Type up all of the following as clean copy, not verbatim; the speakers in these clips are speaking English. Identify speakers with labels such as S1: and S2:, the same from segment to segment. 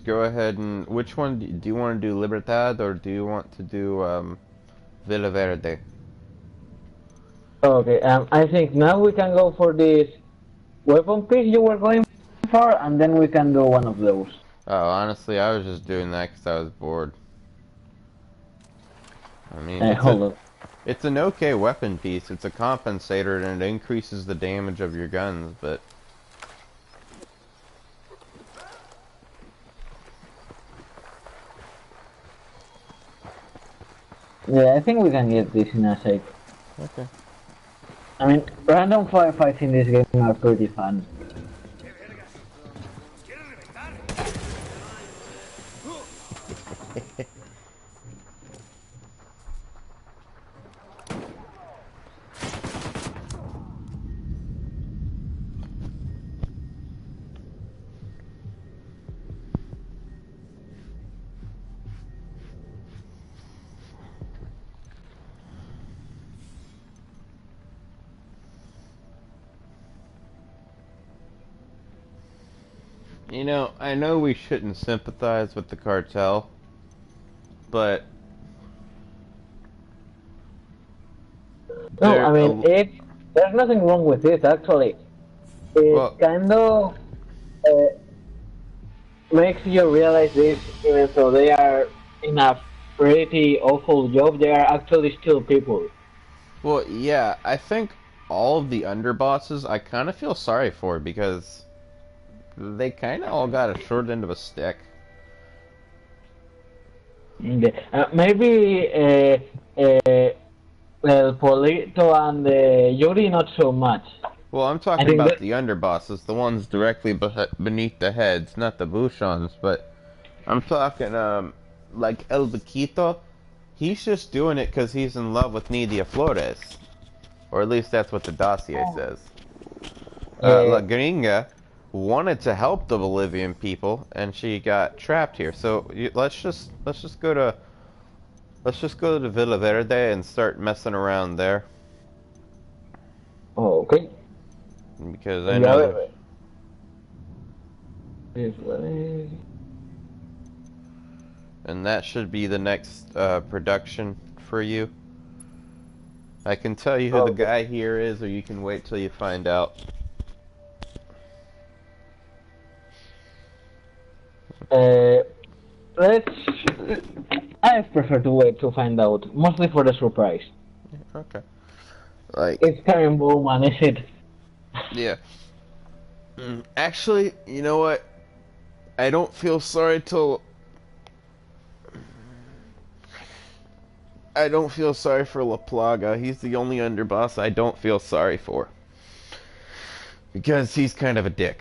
S1: go ahead and which one do you want to do, Libertad or do you want to do Villa Verde?
S2: Okay, I think now we can go for this weapon piece you were going for, and then we can do one of those.
S1: Oh, honestly, I was just doing that because I was bored. I mean,
S2: Hold on.
S1: it's an okay weapon piece. It's a compensator and it increases the damage of your guns, but
S2: Yeah, I think we can get this in a sec.
S1: okay.
S2: I mean, random firefights in this game are pretty fun.
S1: You know, I know we shouldn't sympathize with the cartel, but
S2: No,
S1: they're
S2: I mean, there's nothing wrong with it, actually. It
S1: well,
S2: kind of uh, makes you realize this, even though they are in a pretty awful job, they are actually still people.
S1: yeah, I think all of the underbosses I kind of feel sorry for because they kind of all got a short end of a stick.
S2: Okay. Maybe El Polito and Yuri not so much.
S1: Well, I'm
S2: I
S1: talking
S2: think
S1: about
S2: that.
S1: the underbosses, the ones directly beneath the heads, not the Bouchons, but I'm talking, like El Vaquito. He's just doing it because he's in love with Nidia Flores. Or at least that's what the dossier says. La
S2: Uh,
S1: Gringa wanted to help the Bolivian people, and she got trapped here. So let's just go to Villa Verde and start messing around there
S2: oh, okay.
S1: because I
S2: Yeah,
S1: know
S2: wait,
S1: there's.
S2: wait. This one is.
S1: And that should be the next production for you. I can tell you who the
S2: Okay.
S1: guy here is, or you can wait till you find out.
S2: Uh, let's. I prefer to wait to find out, mostly for the surprise.
S1: Okay. Like,
S2: It's Karen Bowman, is it?
S1: yeah. Actually, you know what? I don't feel sorry till. I don't feel sorry for La Plaga. He's the only underboss I don't feel sorry for. Because he's kind of a dick.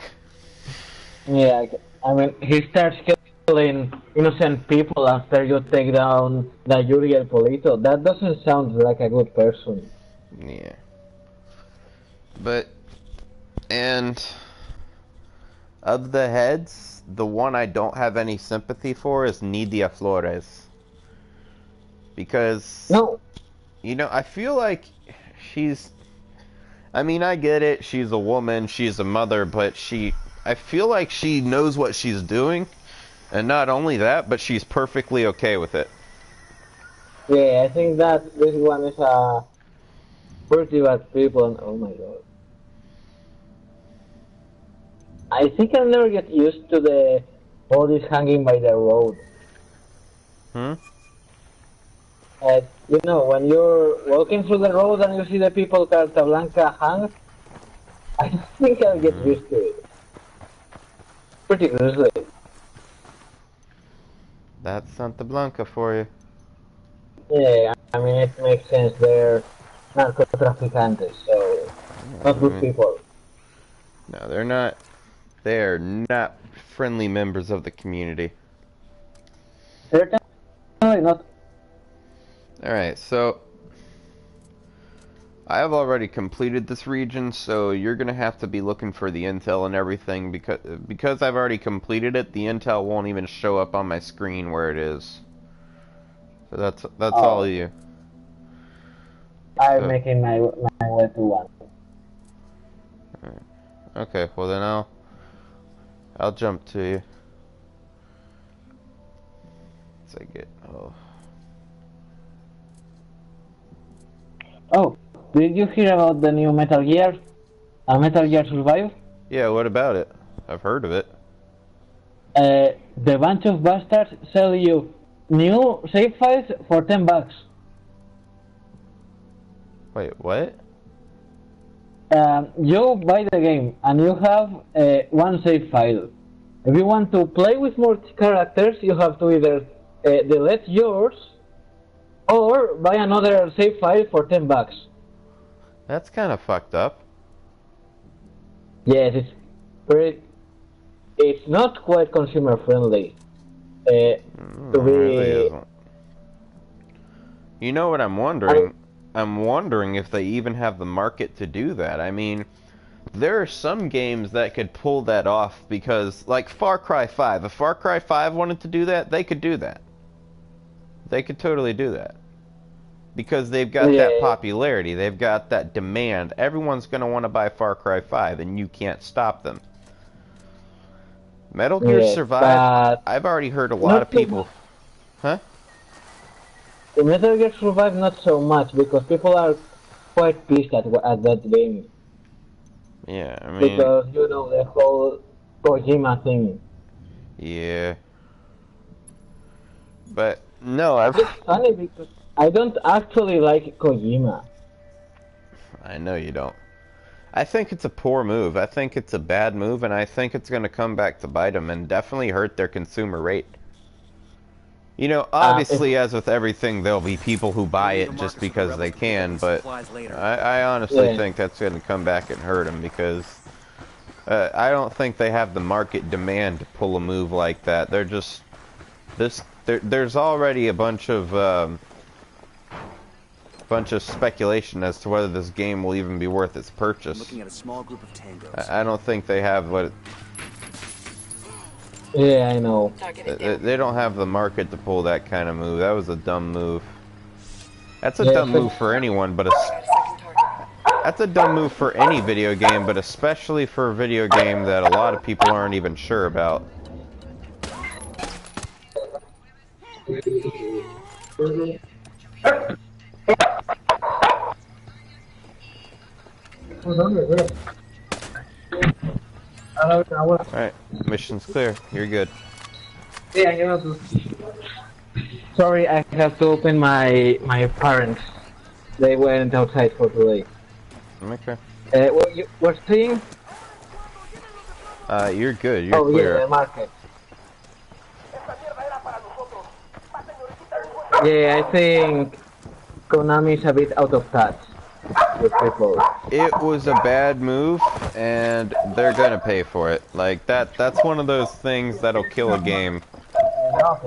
S2: Yeah, I mean, he starts killing innocent people after you take down the Yuri El Polito. That doesn't sound like a good person.
S1: Yeah. But, and of the heads, the one I don't have any sympathy for is Nidia Flores. Because,
S2: No,
S1: you know, I feel like she's. I mean, I get it. She's a woman, she's a mother, but I feel like she knows what she's doing. And not only that, but she's perfectly okay with it.
S2: yeah, I think that this one is a pretty bad people. And, oh my god. I think I'll never get used to the bodies hanging by the road.
S1: Hmm?
S2: When you're walking through the road and you see the people Carta Blanca hang, I think I'll get
S1: Mm.
S2: used to it. Pretty grizzly.
S1: That's Santa Blanca for you.
S2: Yeah, I mean, it makes sense. They're narcotraficantes, so
S1: Yeah,
S2: not
S1: I
S2: good
S1: mean,
S2: people.
S1: no, they're not. They're not friendly members of the community.
S2: Certainly not.
S1: Alright, so I have already completed this region, so you're gonna have to be looking for the intel and everything because I've already completed it. The intel won't even show up on my screen where it is. So that's all
S2: Oh,
S1: you.
S2: I'm
S1: So
S2: making my way to one.
S1: okay, well then I'll jump to you. Once I get... Oh.
S2: Oh, did you hear about the new Metal Gear? Metal Gear Survive?
S1: Yeah, what about it? I've heard of it.
S2: The bunch of bastards sell you new save files for $10.
S1: Wait, what?
S2: You buy the game and you have one save file. If you want to play with more characters, you have to either delete yours or buy another save file for $10.
S1: That's kind of fucked up.
S2: Yes, it's not quite consumer friendly. To be.
S1: Really isn't. You know what I'm wondering? I'm wondering if they even have the market to do that. I mean, there are some games that could pull that off because, like Far Cry 5, if Far Cry 5 wanted to do that, they could do that. They could totally do that. Because they've got that popularity, they've got that demand. Everyone's going to want to buy Far Cry 5, and you can't stop them. Metal Gear Survive, I've already heard a lot of people... Huh?
S2: The Metal Gear Survive not so much, because people are quite pissed at that game.
S1: Yeah, I mean...
S2: Because, you know, the whole Kojima thing.
S1: Yeah. But, no, I've...
S2: It's funny because I don't actually like Kojima.
S1: I know you don't. I think it's a poor move. I think it's a bad move, and I think it's going to come back to bite them and definitely hurt their consumer rate. You know, obviously, as with everything, there'll be people who buy it just because they can, but I honestly think that's going to come back and hurt them because I don't think they have the market demand to pull a move like that. They're just... There's already a bunch of speculation as to whether this game will even be worth its purchase.
S3: Looking at a small group of tangos.
S1: I don't think they have what...
S2: Yeah, I know.
S1: They don't have the market to pull that kind of move. That was a dumb move. That's a dumb move for anyone, but that's a dumb move for any video game, but especially for a video game that a lot of people aren't even sure about. Alright, mission's clear. You're good.
S2: Sorry, I have to open my parents. They went outside for today.
S1: Okay.
S2: What you were saying?
S1: You're good. You're clear.
S2: Yeah, the market. Yeah, I think Konami's a bit out of touch with people.
S1: It was a bad move, and they're gonna pay for it. Like, that's one of those things that'll kill a game.
S2: Yeah,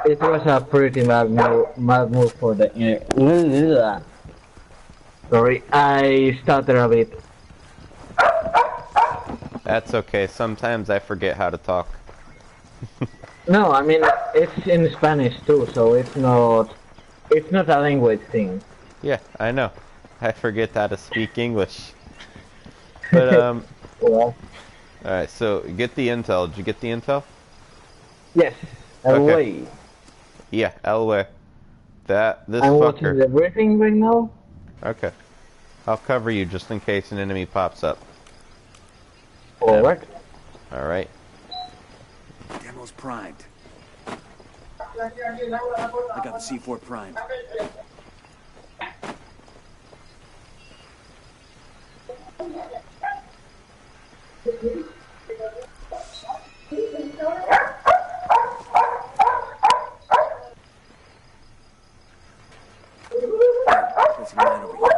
S2: it was a pretty bad move for the... Sorry, I stuttered a bit.
S1: That's okay. Sometimes I forget how to talk.
S2: No, I mean, it's in Spanish too, so it's not a language thing.
S1: Yeah, I know. I forget how to speak English. But,
S2: Well,
S1: alright, so get the intel. Did you get the intel?
S2: yes,
S1: Okay. Yeah, Elway. This
S2: I'm
S1: fucker.
S2: watching the briefing right now.
S1: Okay. I'll cover you just in case an enemy pops up.
S2: Forward.
S1: Alright.
S3: Demo's primed. I got the C4 primed. Placing mine over here.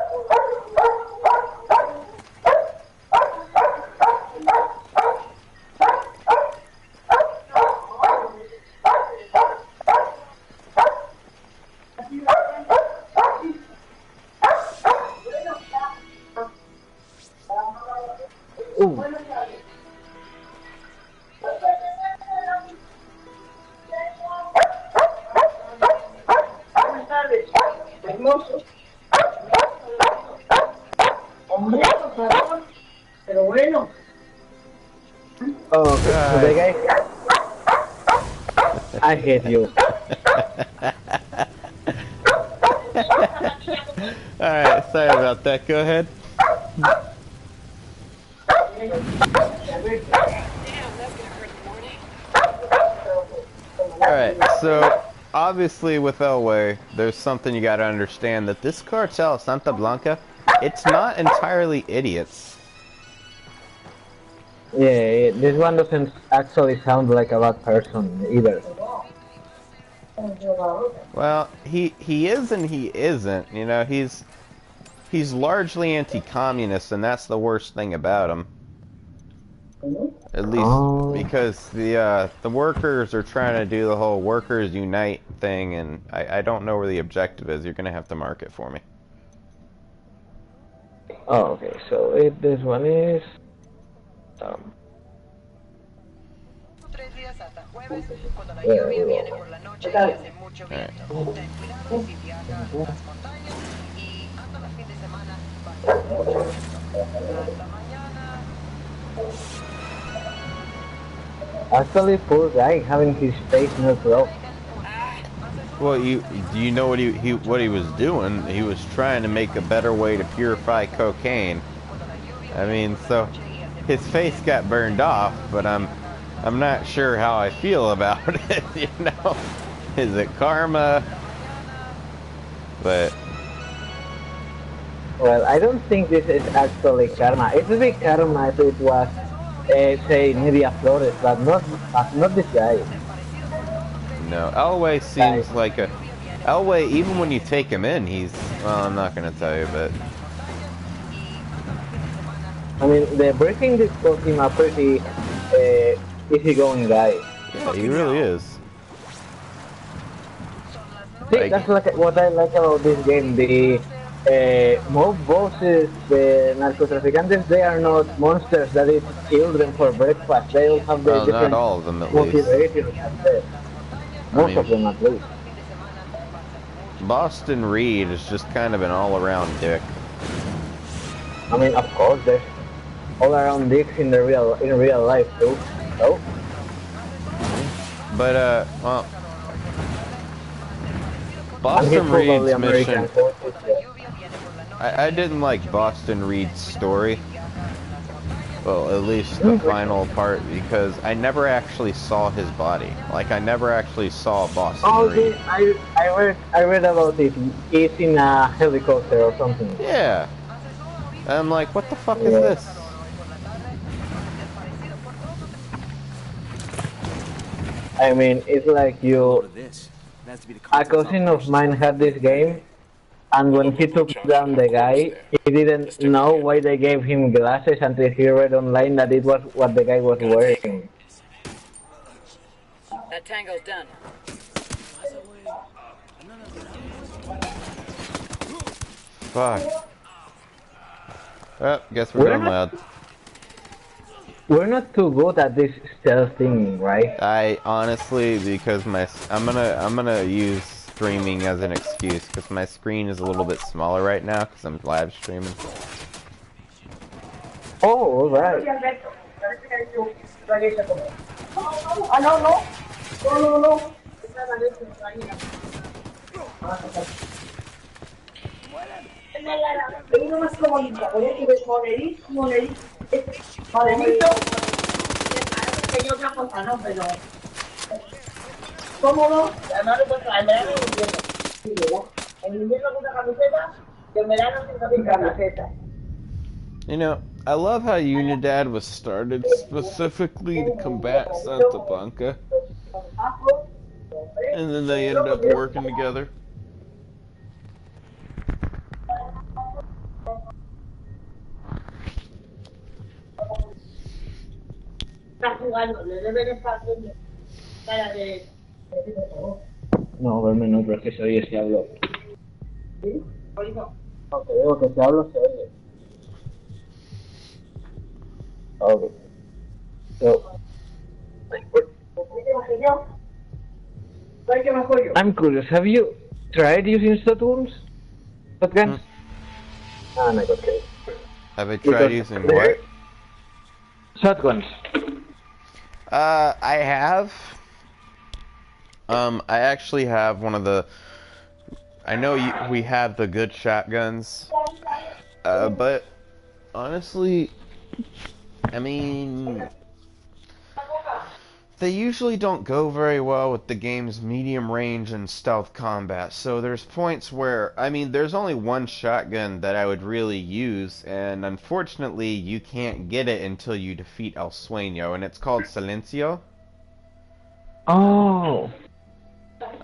S2: Ooh.
S4: Hermoso. Hombre, perdón. Pero bueno.
S2: Oh, okay. So the guy. I hate you.
S1: Alright, sorry about that. Go ahead. Alright, so obviously with Elway, there's something you gotta understand that this cartel, Santa Blanca, it's not entirely idiots.
S2: Yeah, this one doesn't actually sound like a bad person either.
S1: Well, he is and he isn't. You know, he's largely anti-communist, and that's the worst thing about him. At least because the workers are trying to do the whole workers unite thing, and I don't know where the objective is. You're gonna have to mark it for me.
S2: Oh, okay. So this one is. Actually, poor guy having his face melted off.
S1: Well, do you know what he was doing? He was trying to make a better way to purify cocaine. I mean, so his face got burned off, but I'm not sure how I feel about it. You know, is it karma? But
S2: well, I don't think this is actually karma. It would be karma if it was, say, Nidia Flores, but not this guy.
S1: No, Elway seems like a Elway. Even when you take him in, he's well. I'm not gonna tell you, but
S2: I mean, the briefing did call him a pretty easygoing guy.
S1: yeah, he really is.
S2: See, that's like what I like about this game. The mob bosses, the narcotraficantes, they are not monsters that eat children for breakfast. They all have the different
S1: not all of them, at
S2: motivations. Most of them, at least.
S1: Boston Reed is just kind of an all-around dick.
S2: I mean, of course, there's all-around dicks in real life too. So.
S1: But well, Boston Reed's mission. I didn't like Boston Reed's story. Well, at least the final part, because I never actually saw his body. Like, I never actually saw Boston Reed.
S2: I read about it. He's in a helicopter or something.
S1: Yeah. And I'm like, what the fuck is this?
S2: I mean, it's like you... A cousin of mine had this game, and when he took down the guy, he didn't know why they gave him glasses until he read online that it was what the guy was wearing.
S5: That tango's done.
S1: Fuck. Well, guess we're going loud.
S2: We're not too good at this stealth thing, right?
S1: I honestly, because I'm gonna use streaming as an excuse, because my screen is a little bit smaller right now, because I'm live streaming.
S2: Oh, alright.
S4: Cómodo, además lo puedes traer en verano y en invierno. En invierno con una camiseta y en verano sin camiseta.
S1: You know, I love how Unidad was started specifically to combat Santa Blanca, and then they ended up working together.
S4: Está jugando, le deben estar haciendo cara de...
S2: No, verme no, pero es que se oye si hablo.
S4: ¿Sí? Oigo.
S2: No, te digo que si hablo se oye. Okay. So, I'm curious, have you tried using shotguns? Shotguns? Ah, no, okay.
S1: Have I tried using what?
S2: Shotguns.
S1: I have. I actually have one of the. I know we have the good shotguns, but honestly, I mean, they usually don't go very well with the game's medium range and stealth combat. So there's points where, I mean, there's only one shotgun that I would really use, and unfortunately, you can't get it until you defeat El Sueño, and it's called Silencio.
S2: Oh.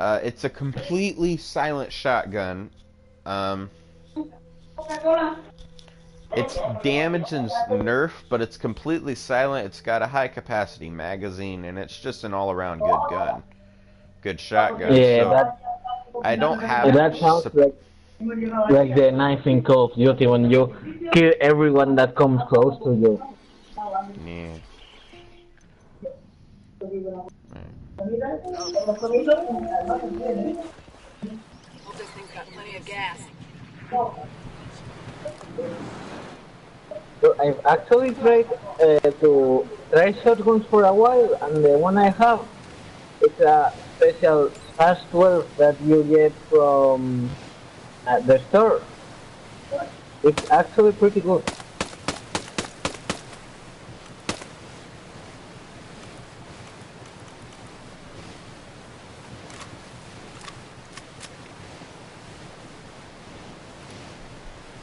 S1: It's a completely silent shotgun. Its damage is nerf, but it's completely silent. It's got a high capacity magazine, and it's just an all-around good gun. Good shotgun.
S2: Yeah,
S1: so I don't have...
S2: that sounds like the knife in Call of Duty when you kill everyone that comes close to you.
S1: Yeah.
S5: Hope this thing's got plenty of gas.
S2: So I've actually tried to try shotguns for a while, and the one I have is a special fast 12 that you get from the store. It's actually pretty good.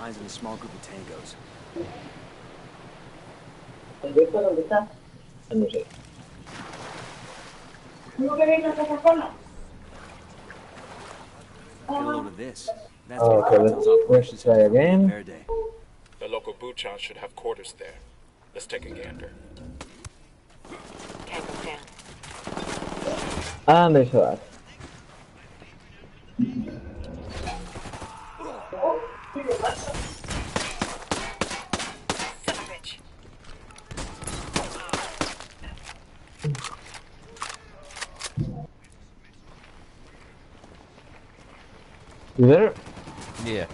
S3: Eyes on a small group of tangos.
S2: No sé.
S3: Get a load of this. That's
S2: Okay, let's try again.
S3: Verde.
S6: The local Buchan should have quarters there. Let's take a gander.
S5: Tango's down.
S2: And there's that.
S5: Son of a bitch.
S2: You there?
S1: Yeah.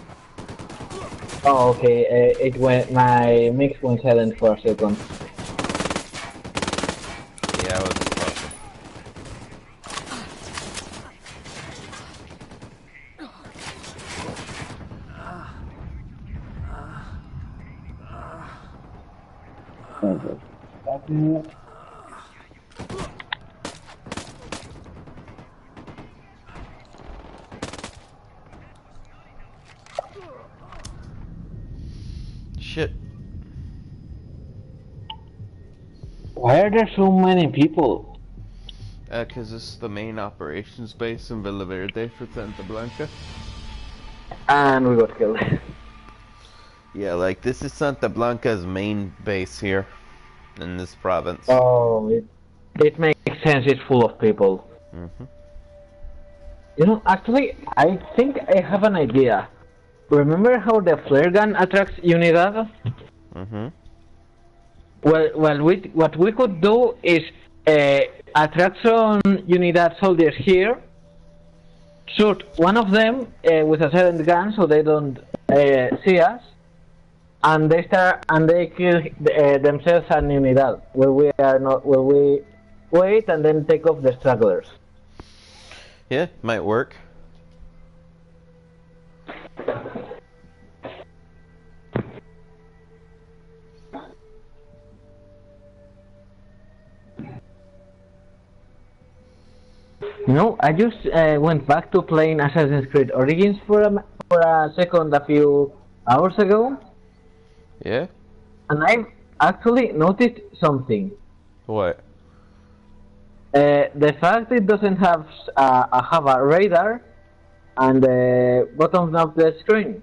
S2: Oh, okay. It went. My mix went silent for a second.
S1: Yeah, I was talking. Shit.
S2: Why are there so many people?
S1: Because this is the main operations base in Villa Verde for Santa Blanca.
S2: And we got killed.
S1: Yeah, like, this is Santa Blanca's main base here in this province.
S2: Oh, it makes sense. It's full of people.
S1: Mm-hmm.
S2: You know, actually, I think I have an idea. Remember how the flare gun attracts Unidad?
S1: Mm-hmm.
S2: Well, what we could do is attract some Unidad soldiers here, shoot one of them with a silent gun so they don't see us, and they kill themselves and Unidad. Where we wait and then take off the stragglers.
S1: Yeah, might work.
S2: No, I just went back to playing Assassin's Creed Origins for a second a few hours ago.
S1: Yeah?
S2: And I actually noticed something.
S1: What?
S2: The fact it doesn't have a radar on the bottom of the screen,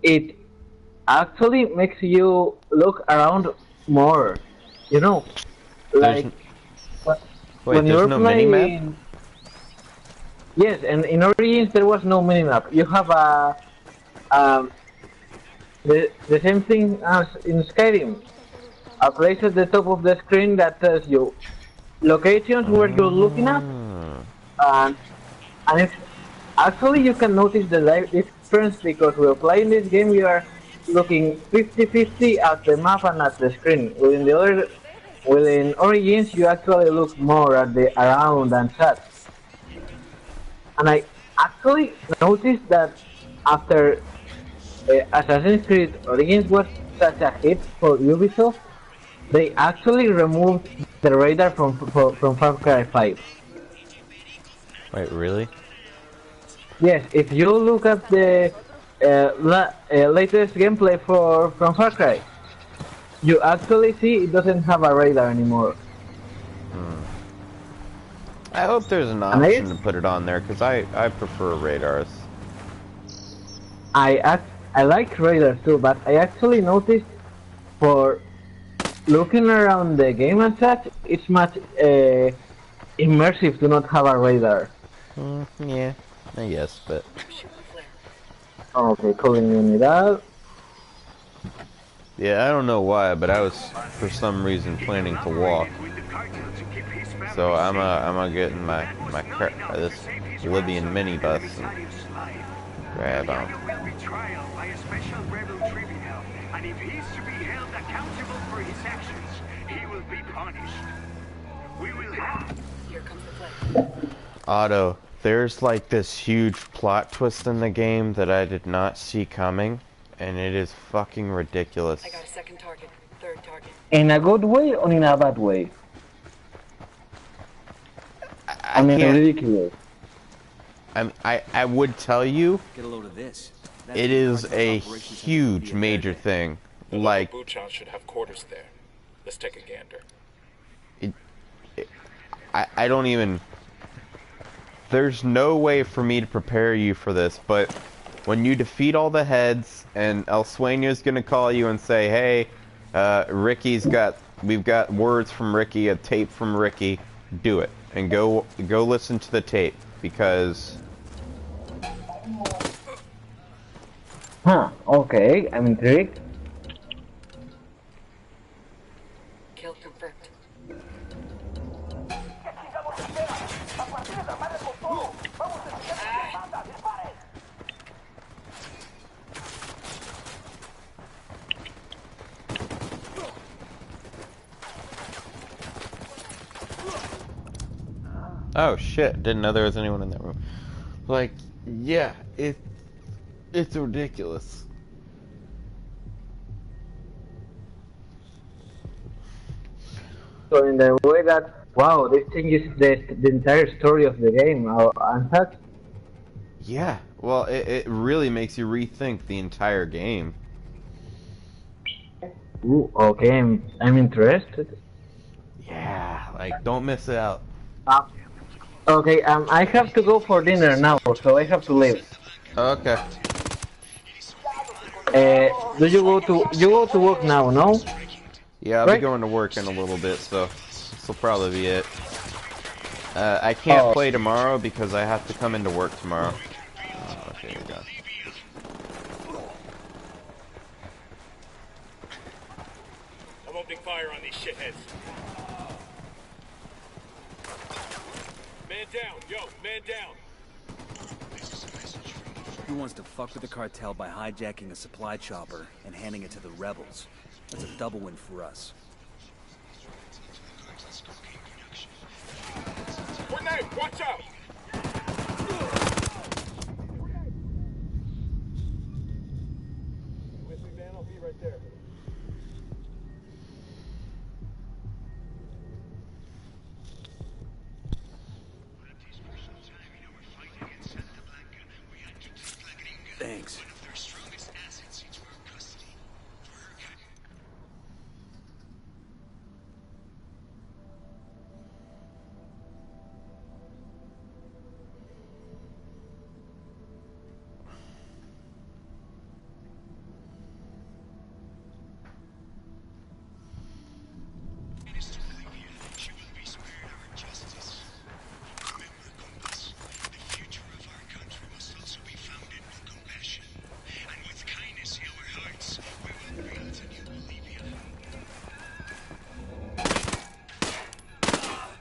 S2: it actually makes you look around more. You know, like
S1: Wait,
S2: when
S1: there's
S2: you're
S1: no
S2: playing.
S1: minimap?
S2: Yes, and in Origins there was no minimap. You have the same thing as in Skyrim. A place at the top of the screen that tells you locations where you're looking at, and it's actually you can notice the difference because we're playing this game. You are looking 50-50 at the map and at the screen. Within the other within Origins, you actually look more at the around and such. And I actually noticed that after Assassin's Creed Origins was such a hit for Ubisoft, they actually removed the radar from Far Cry 5.
S1: Wait, really?
S2: Yes, if you look at the latest gameplay for from Far Cry, you actually see it doesn't have a radar anymore.
S1: I hope there's an
S2: And
S1: option to put it on there, because I prefer radars.
S2: I like radars too, but I actually noticed for looking around the game and such, it's much immersive to not have a radar.
S1: Yeah, I guess, but...
S2: Okay, calling unidad.
S1: Yeah, I don't know why, but I was, for some reason, planning to walk. So I'm gonna get in this Libyan minibus and grab on.
S7: Will be trial by a special rebel tribunal, and if he's to be held accountable for his actions, he will be punished. We will have...
S5: Here comes the plane.
S1: Otto, there's like this huge plot twist in the game that I did not see coming, and it is fucking ridiculous.
S5: I got a second target. Third target.
S2: In a good way or in a bad way? I mean,
S1: can't-
S2: ridiculous.
S1: I would tell you,
S3: Get a load of this. That's
S1: it
S3: the
S1: is
S3: cartel's
S1: a
S3: operation center for
S1: huge
S3: the
S1: major
S3: Verde.
S1: thing.
S6: The
S1: Like,
S6: Buchan should have quarters there. Let's take a gander.
S1: I don't even... There's no way for me to prepare you for this, but when you defeat all the heads and El Sueño's gonna call you and say, hey, we've got words from Ricky, a tape from Ricky, do it. And go listen to the tape, because...
S2: Huh, okay, I'm intrigued.
S5: Kill confirmed.
S1: Oh shit, didn't know there was anyone in that room. Like, yeah, it's ridiculous.
S2: So in the way that, wow, this changes the entire story of the game and such.
S1: Yeah, well, it really makes you rethink the entire game.
S2: Ooh, okay, I'm interested.
S1: Yeah, like, don't miss out.
S2: Okay, I have to go for dinner now, so I have to leave.
S1: Okay.
S2: Do you go to work now? No.
S1: Yeah, I'll
S2: Right.
S1: be going to work in a little bit, so this'll probably be it. I can't play tomorrow because I have to come into work tomorrow. Oh, okay, you're done.
S6: I'm opening fire on these shitheads. Man down, yo, man down.
S3: Who wants to fuck with the cartel by hijacking a supply chopper and handing it to the rebels? That's a double win for us.
S6: Grenade, watch out! With me, man, I'll be right there.
S3: Thanks.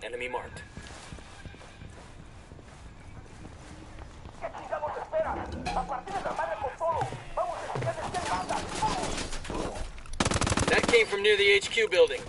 S6: Enemy marked.
S5: That came from near the HQ building.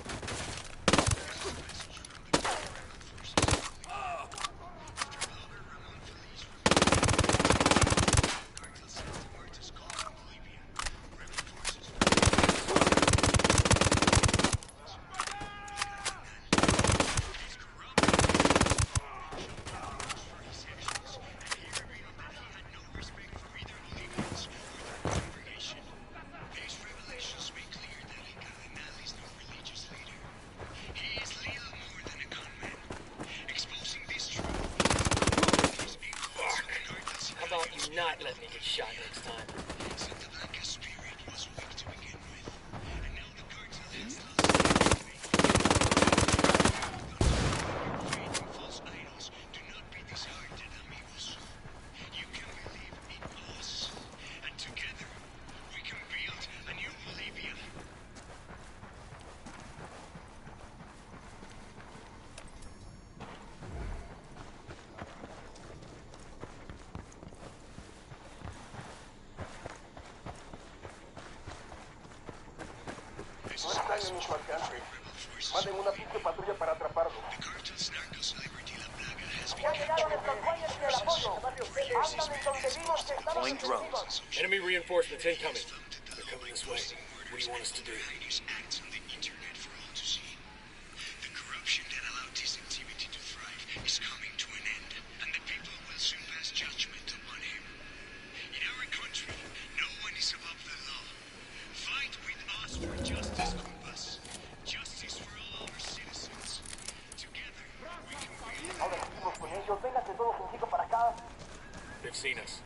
S8: No están en nuestro alcance. Manden una pinche patrulla para atraparlo.
S4: Ya llegaron estos güeyes del apoyo. Andan en donde vimos que estaban
S3: Deploying drones.
S6: Enemy reinforcements incoming. They're coming this way. What do you want us to do?
S7: The corruption that allowed this activity to thrive is coming to an end, and the people will soon pass judgment upon him. In our country, no one is above the law. Fight with us for justice, Compass. Justice for all our citizens. Together, we can win.
S4: Ahora seguimos con ellos. Vénganse todos un chico para acá.
S6: They've seen us.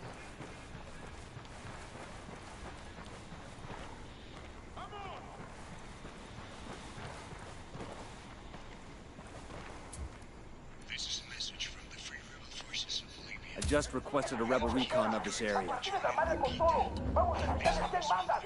S7: This is a message from the Free Rebel Forces of Libya.
S3: I just requested a rebel recon of this area.
S4: ¡Tienes la madre con todo! ¡Vamos a que estén bandas!